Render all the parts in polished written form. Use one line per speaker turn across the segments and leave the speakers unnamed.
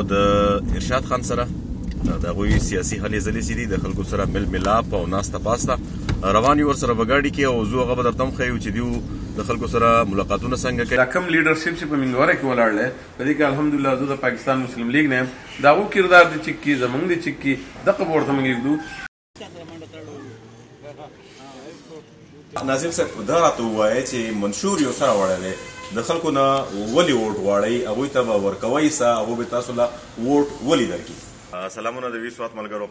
د ارشاد خان سره د هغوی سیاسي هلې ځلې چې دي د خلکو سره مل ملاپ او ناسته پاسته روان یو ورسره په ګاډي کې او زه هغه به درته هم ښیو چې دوی د خلکو سره ملاقاتونه څنګه کوي.
دا کم لیډرشپ چې په منګوره کې ولاړ دی په دې کې الحمدلله زه د پاکستان مسلم لیگ نه یم د هغو کردار د چک کي زمونږ د چک کي دغه به ورته موږ ږدو.
ناظم صاحب دا راته ووایه چې منشور یو سره وړی دی د خلکو نه ولې ووټ غواړئ هغوی ته به ورکوئ څه هغوی به تاسو له ووټ ولې درکړي. سلامونه د وي سوات ملګرو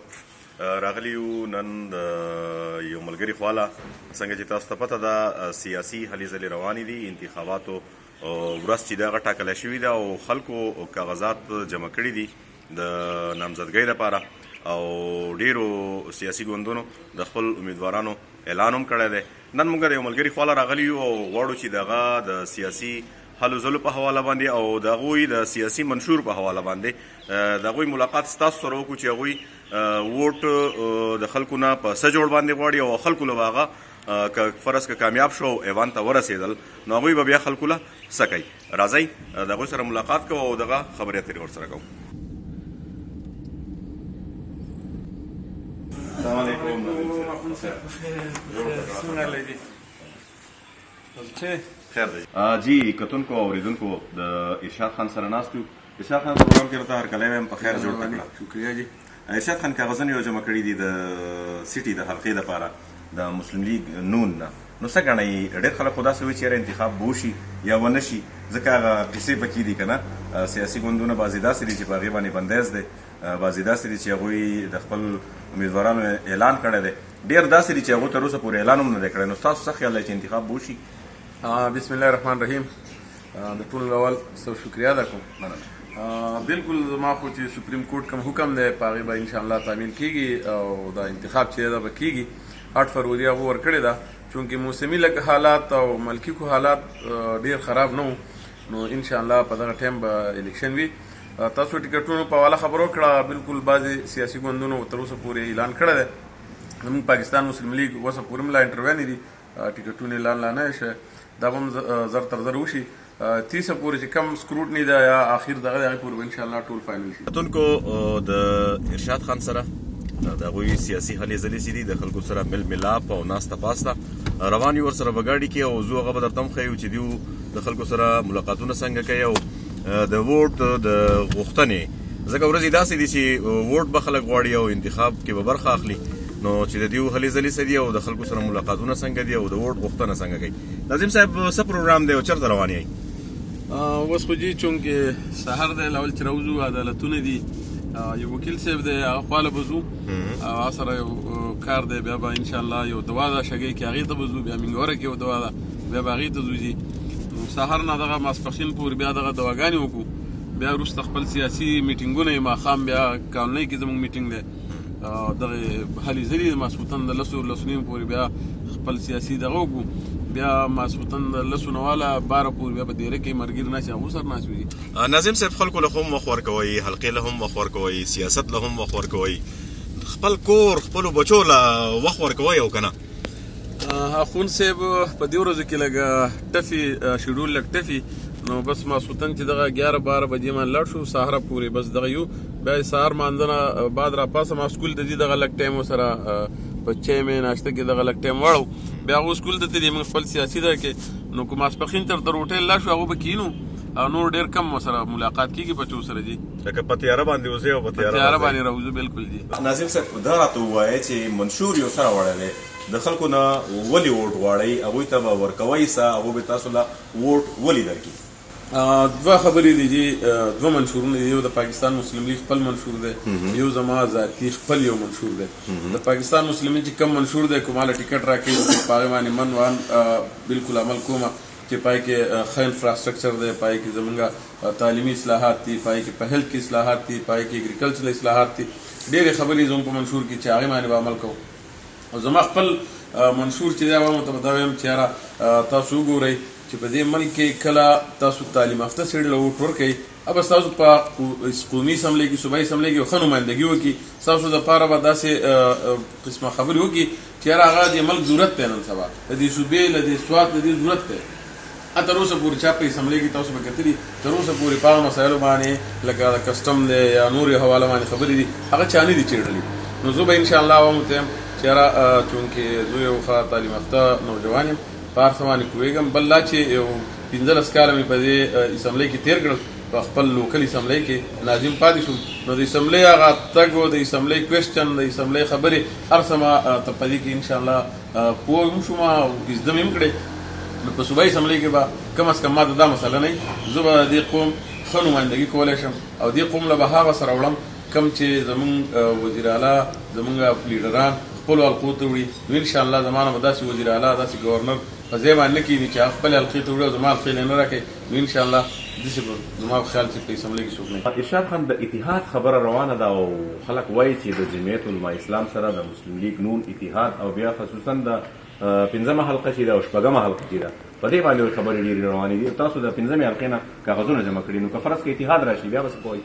راغلي یو نن د یو ملګري خواله څنګه چې تاسو ته پته ده سیاسي هلې ځلې روانې دي انتخاباتو ورځ چې د هغه ټاکله شوې ده او خلکو کاغذات جمع کړي دي د نامزدګۍ لپاره او ډیرو سیاسي ګوندونو د خپل امیدوارانو اعلان هم کړی دی. نن موږ د یو ملګري خواله راغلي یو او غواړو چې د هغه د سیاسي هلو ځلو په حواله باندې او د هغوی د سیاسي منشور په حواله باندې د هغوی ملاقات ستاسو سره وکړو چې هغوی ووټ د خلکو نه په څه جوړ باندې غواړي او خلکو له به هغه که فرض که کامیاب شو ایوان ته ورسېدل نو هغوی به بیا خلکو له څه کوي. راځئ د هغوی سره ملاقات کوو او دغه خبرې اترې ورسره کوو. السلام علیکم. خیر دی جی کتونکو او اوریدونکو د ارشاد خان سره ناست یو. ارشاد خان پروګرام کې راته هرکلی وایم په خیر جوړ کړه.
شکریہ جی.
ارشاد خان کاغذونه یو جمع کړي دي د سیټي د حلقې دپاره د مسلم لیگ نون نه نو څه ګڼئ ډېر خلک خو داسې وایي چې یاره انتخاب به وشي یا ونه شي ځکه هغه قصې پکې دي که نه سیاسي ګوندونه بعضې داسې دي چې په هغې باندې بندیز دی بعضې داسې دي چې هغوی د خپل امیدوارانو اعلان کړی دی ډېر داسې دي چې هغو تر اوسه پورې اعلان هم نه دی کړی. نو ستاسو څه خیال دی چې انتخاب به وشي؟
بسم الله الرحمن الرحیم. د ټولو اول ستاسو شکریه ادا کوم. بالکل زما خو چې سپریم کورټ کوم حکم دی په هغې به انشاءالله تعمیل کېږي او دا انتخاب چې دی دا به کېږي. 8 فروری هغه ورکړې ده چونکې موسمي لکه حالات او ملکي کو حالات ډېر خراب نه و نو انشاءالله په دغه ټایم به الیکشن وي. تاسو ټکټونو په حواله خبره وکړه بالکل بعضې سیاسي ګوندونو تر اوسه پورې اعلان کړی دی. زموږ پاکستان مسلم لیگ اوسه پورې هم لا انټرویو دي ټکټونه اعلان لا نه شوی دا به هم زر تر زر وشي 30 پورې چې کم سکروټني ده یا اخر دغه د هغې پورې به انشاءالله ټول فاینل شي.
کتونکو د ارشاد خان سره د هغوی سیاسي هلې ځلې چې دي د خلکو سره مل ملاپ او ناسته پاسته روان یو ورسره په ګاډي کې او زه هغه به درته هم ښیو چې دوی د خلکو سره ملاقاتونه څنګه کوي او د ووټ د غوښتنې ځکه ورځې داسې دي چې ووټ به خلک غواړي او انتخاب کې به برخه اخلي نو چې د دوی هلې ځلې څه دي او د خلکو سره ملاقاتونه څنګه دي او د ووټ غوښتنه څنګه کوي. ناظم صاحب څه پروګرام دی او چېرته روان یئ؟
اوس خو جي چونکې سهار دی لاول چې راوځو عدالتونه دي یو وکیل صاحب دی هغه خواله به ځو هغه سره یو کار دی بیا به انشاءالله یو دوا ده شګۍ کې هغې ته به ځو بیا منګوره کې یو دوا ده بیا به هغې ته ځو ځي نو سهار نه دغه ماسپښین پورې بیا دغه دواګانې وکړو بیا وروسته خپل سیاسي میټینګونه یې ماښام بیا کالنۍ کې زموږ میټینګ دی دغه هلې ځلې د ماسخوتن د لسو نیم پورې بیا خپل سیاسي دغه وکړو بیا ماسخوتن د لسو نه واله 12 پورې بیا په دیره کې مرګیر ناست هغو سره ناست وي.
ناظم صاحب خلکو له هم وخت ورکوئ حلقې له هم وخت ورکوئ سیاست له هم وخت ورکوئ خپل کور خپلو بچو له وخت ورکوئ او که نه؟
اخون صاحب په دې ورځو کې لږ ټفي شیډول لږ ټفي نو بس ماسخوتن چې دغه 11-12 بجې باندې لاړ شو سهاره پورې بس دغه یو بیا سهار مانځنه بعد راپاسه ما سکول ته ځي دغه لږ ټایم ورسره په چای مې ناشته کې دغه لږ ټایم واړو بیا هغو سکول ته تلي موږ خپل سیاسي ده کې نو که ماسپښین تر روټۍ لاړ شو هغو به کینو او نور ډېر کم ورسره ملاقات کېږي بچو سره جي
لکه په تیاره باندې وځئ او په
تیاره باندې راوځو. بالکل جي.
ناظم صاحب دا راته ووایه چې منشور یو سره وړی دی د خلکو نه ولې ووټ غواړئ هغوی ته به ورکوئ څه هغوی به تاسو له ووټ ولې درکړي؟
دوه خبرې دي جي دوه منشورونه دي یو د پاکستان مسلم لیگ خپل منشور دی یو زما ذاتي خپل یو منشور دی. د پاکستان مسلم لیگ چې کم منشور دی که ماله ټکټ راکوي په هغې باندې من وان بالکل عمل کومه چې پای کې ښه انفراسټرکچر دی پای کې زمونږ تعلیمي اصلاحات دي پای کې په هیلث کې اصلاحات دي پای کې اګریکلچرل اصلاحات دي ډېرې خبرې زموږ په منشور کې چې هغې باندې به عمل کوو. او زما خپل منشور چې دی عوامو ته به دا وایم چې یاره تاسو وګورئ چې په دې ملک کې کله تاسو تعلیم یافته سړي له ووټ ورکوئ اب ستاسو په قومي اسمبلۍ کې صوبایي اسمبلۍ کې یو ښه نمایندګي وکړي ستاسو دپاره به داسې قسمه خبرې وکړي چې یاره هغه دې ملک ضرورت دی نن سبا د دې صوبې له دې سوات د دې ضرورت دی تر اوسه پورې چا په اسمبلی کې تاسو به کتلي تر اوسه پورې په هغه مسایلو باندې لکه د کسټم دی یا نورې حواله باندې خبرې دي هغه چا نه دي چېړلي. نو زه به انشاءالله عوامو ته یم چې یاره چونکې زه یو ښه تعلیم یافته نوجوان یم په هر څه باندې پوهېږم. بل دا چې یو 15 کاله مې په دې اسمبلی کې تېر کړل په خپل لوکل اسمبلی کې ناظم پاتې شوم. نو د اسمبلی هغه تګ او د اسمبلی کوېسچن د اسمبلی خبرې هر څه ما ته په دې کې انشاءالله پوه هم شوم او زده مې هم کړې. نو په صوبایي اسمبلی کې به کم از کم ما ته دا مسله نه وي زه به د دې قوم ښه نمایندګي کولی شم او دې قوم له به هغه سره وړم کوم چې زمونږ وزیر اعلی زمونږ لیډران خپلو حلقو ته وړي. نو انشاءالله زما نه به داسې وزیر اعلی داسې ګورنر په ځای باندې نه کښېني چې هغه خپلې حلقې ته وړي او زما حلقې نه راکوي. نو انشاءالله داسې به زما په خیال چې په اسمبلی کې څوک نه وي.
ارشاد خان، د اتحاد خبره روانه ده او خلک وایي چې د جمعیت علما اسلام سره د مسلم لیگ نون اتحاد او بیا خصوصا د 15مه حلقه چې ده او 6مه حلقه چې ده په دې باندې خبرې ډېرې روانې دي. تاسو د 15مې حلقې نه کاغذونه جمع کړي نو که فرض کې اتحاد راشي بیا به څه کوئ؟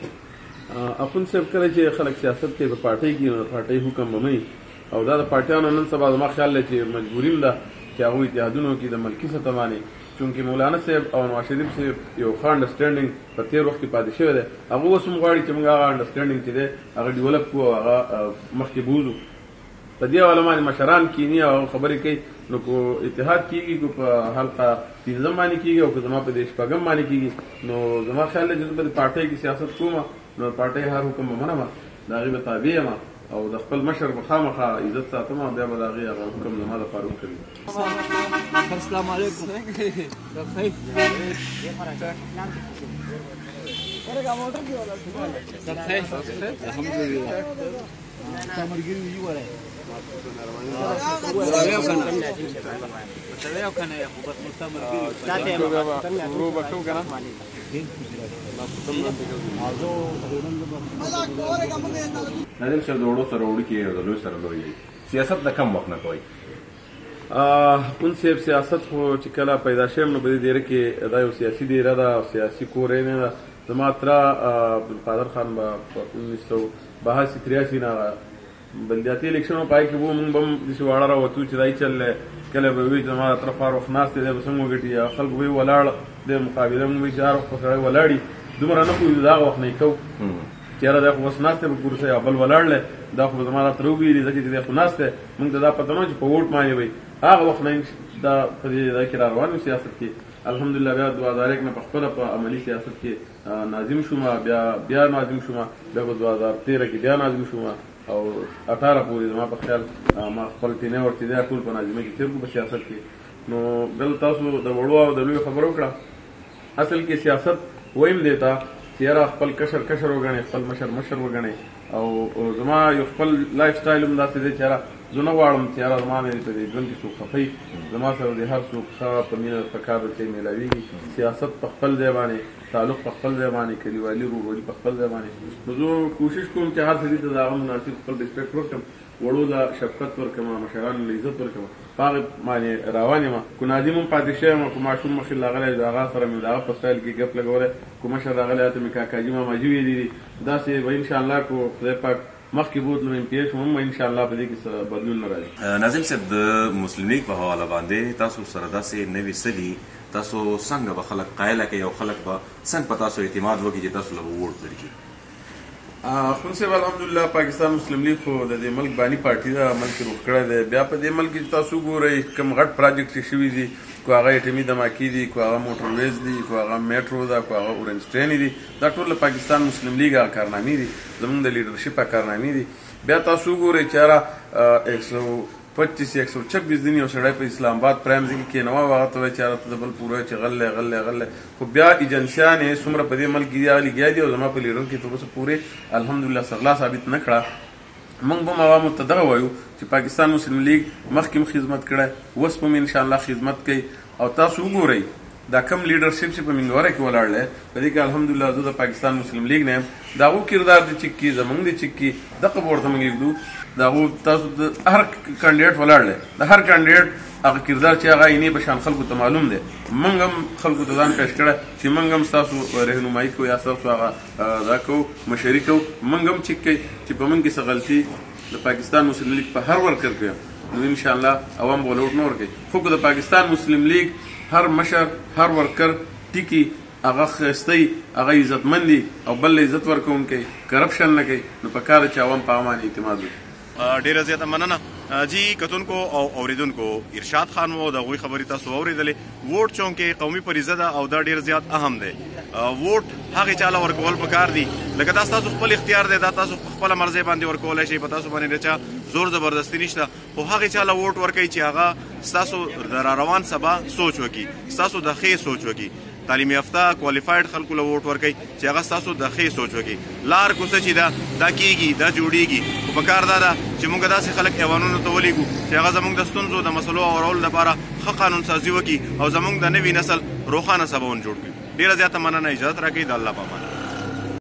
اخون صاحب کله چې خلک سیاست کوي په پارټۍ کې نو د پارټۍ حکم به مني او دا د پارټیانو نن سبا زما خیال دی چې مجبوري هم ده چې هغوی اتحادونو کې د ملکي سطح باندې چونکې مولانا صاحب او نواز شریف صاحب یو ښه انډرسټینډینګ په تېر وخت کې پاتې شوی دی. هغه اوس هم غواړي چې موږ هغه انډرسټینډینګ چې دی هغه ډیولپ کړو او هغه مخکې بوځو. په دې حواله باندې مشران کښېني او خبرې کوي نو که اتحاد کېږي که په حلقه 15 باندې کېږي او که زما په دې 6 باندې کېږي نو زما خیال دی چې زه په دې پارټۍ کې سیاست کوم نو پارټۍ هر حکم به منم د هغې به تابع یم او د خپل مشر به خامخا عزت ساتم او بیا به د هغې هغه حکم زما دپاره وکوي.
السلام علیکم.
ناظم صاحب د وړو سره وړوکي او د لوی سره لوی سیاست د کم وخت نه کوئ؟
اون صاحب سیاست خو چې کله پیدا شوم نو په دې دیره کې دا یو سیاسي دیره ده او سیاسي کورۍ نه ده. زما تره عبدالقادر خان به په 1982-83 نه بلدیاتي الیکشنو پای کې به مونږ به هم داسې واړه راوتو چې دا یې چل دی کله به وي چې زما تره فاروق ناست دی به څنګه وګټي یا خلکو به یې ولاړ د مقابله مونږ به چې هر وخت په سړی ولاړي دومره نه پوهېږو د هغه وخت نه یې کوو چې یاره دی خو بس ناست دی په کورسۍ یا بل ولاړ دی دا خو به زما دا تره وګوري ځکه چې دی خو ناست دی مونږ ته دا پته نه چې په ووټ باندې وي هغه وخت نه دا په دې ځای کې را روان یو سیاست کې الحمدلله. بیا 2001 نه په خپله په عملي سیاست کې ناظم شوم بیا ناظم شوم بیا په 2013 کې بیا ناظم شوم او 18 پورې زما په خیال ما خپل ټینور چې دی ټول په ناظمۍ کې تېر کړو په سیاست کې. نو بل تاسو د وړو او د لویو خبره وکړه اصل کې سیاست ویم دی ته چې یاره خپل کشر وګڼئ خپل مشر وګڼئ او زما یو خپل لایف سټایل هم داسې دی چې یاره زه نه غواړم چې یاره زما نه په دې ژوند کې څوک خفئ زما سره د هر څوک ښه په مینه په کار ورته میلاویږي. سیاست په خپل ځای باندې تعلق په خپل ځای باندې کلیوالي ورورولي په خپل ځای باندې. نو زه کوشش کوم چې هر سړي ته د هغه مناسب خپل ریسپیکټ ورکړم وړو له شفقت ورکړم مشرانو له عزت ورکړم په هغې باندې روان یم. که ناظم هم پاتې شوی یم که ماشوم مخکې راغلی د هغه سره مې د هغه په سټایل کې ګپ لګولی که مشر راغلی هلته مې کاکاجي ماماجي ویلي دي داسې به انشاءالله که خدای پاک مخکې بوتلم امپیش هم انشاءالله په دې کې څه بدلون نه راځي.
ناظم صاحب د مسلم لیگ په حواله باندې تاسو سره داسې نوي څه دي تاسو څنګه به خلک قایله کوي او خلک به څنګه په تاسو اعتماد وکړي چې تاسو له به ووټ درکړي؟
خون صاحب الحمدلله پاکستان مسلم لیگ خو د دې ملک بانی پارټي ده ملک روح کړی دی. بیا په دې ملک کې تاسو ګورئ کوم غټ پراجیکټ چې شوي دي کو هغه ایټمي دماکي دي کو هغه موټر ویز دي کو هغه میټرو ده کو هغه اورنج ټرین دي دا ټول پاکستان مسلم لیگ کارنامې دي زموږ د لیډرشپ کارنامې دي. بیا تاسو ګورئ چې یاره 125-126 دن یو سړی په اسلام آباد پرایم ځای کې کېنوه هغه ته وایي چې یاره ته د بل پوره چې غلی خو بیا ایجنسیان یې څومره په دې ملک کې دي هغه لګیا دي او زما په لیډر کې تر اوسه پورې الحمدلله سرلا ثابت نه کړه. موږ به هم عوامو ته دغه وایو چې پاکستان مسلم لیگ مخکې هم خدمت کړی اوس به هم انشاءالله خدمت کوي او تاسو وګورئ دا کم لیډرشپ چې په منګوره کې ولاړ دی په دې کې الحمدلله زه د پاکستان مسلم لیگ نه یم د هغو کردار د چک کې زموږ د چک کې دغه به ورته موږ ږدو د هغو تاسو د هر کانډیډیټ ولاړ دی د هر کانډیډیټ هغه کردار چې هغه عیني په شان خلکو ته معلوم دی موږ هم خلکو ته ځان پیش کړی چې موږ هم ستاسو رهنمایي کوو یا ستاسو هغه دا کوو مشري کوو موږ هم چک کوي چې په موږ کې څه غلطي د پاکستان مسلم لیگ په هر ورکر کې نو انشاءالله عوام به له ووټ نه ورکوي. خو که د پاکستان مسلم لیگ هر مشر هر ورکر ټیکي هغه ښایستی هغه عزتمند دي او بل له عزت ورکوونکی کرپشن نه کوي نو په کار چې عوام په عمان اعتماد وکړي.
ډیره زیاته مننه جی کتونکو او اوریدونکو ارشاد خان وو د غوي خبرې تاسو اوریدلې ووټ چونکې قومي فریضه ده او دا ډیر زیات اهم دی. ووټ هغه چاله ورکول پکار دي لکه دا تاسو خپل اختیار دی دا تاسو خپل مرزي باندې ورکولای شئ په تاسو باندې رچا زور زبردستی نشته خو هغه چاله ووټ ورکوي چې هغه تاسو د روان سبا سوچ وکي تاسو د ښې سوچ وکي تعلیم یافته کوالیفاید خلکو له ووټ ورکوي چې هغه ستاسو د ښې سوچ وکړي لار کوڅه چې دا کېږي دا جوړېږي خو په کار دا ده چې موږ داسې خلک ایوانونو ته ولیږو چې هغه زموږ د ستونزو د مسلو اورولو لپاره ښه قانون سازي وکړي او زموږ د نوي نسل روښانه سباون جوړ کړي. ډېره زیاته مننه اجازت راکړئ د الله په امان.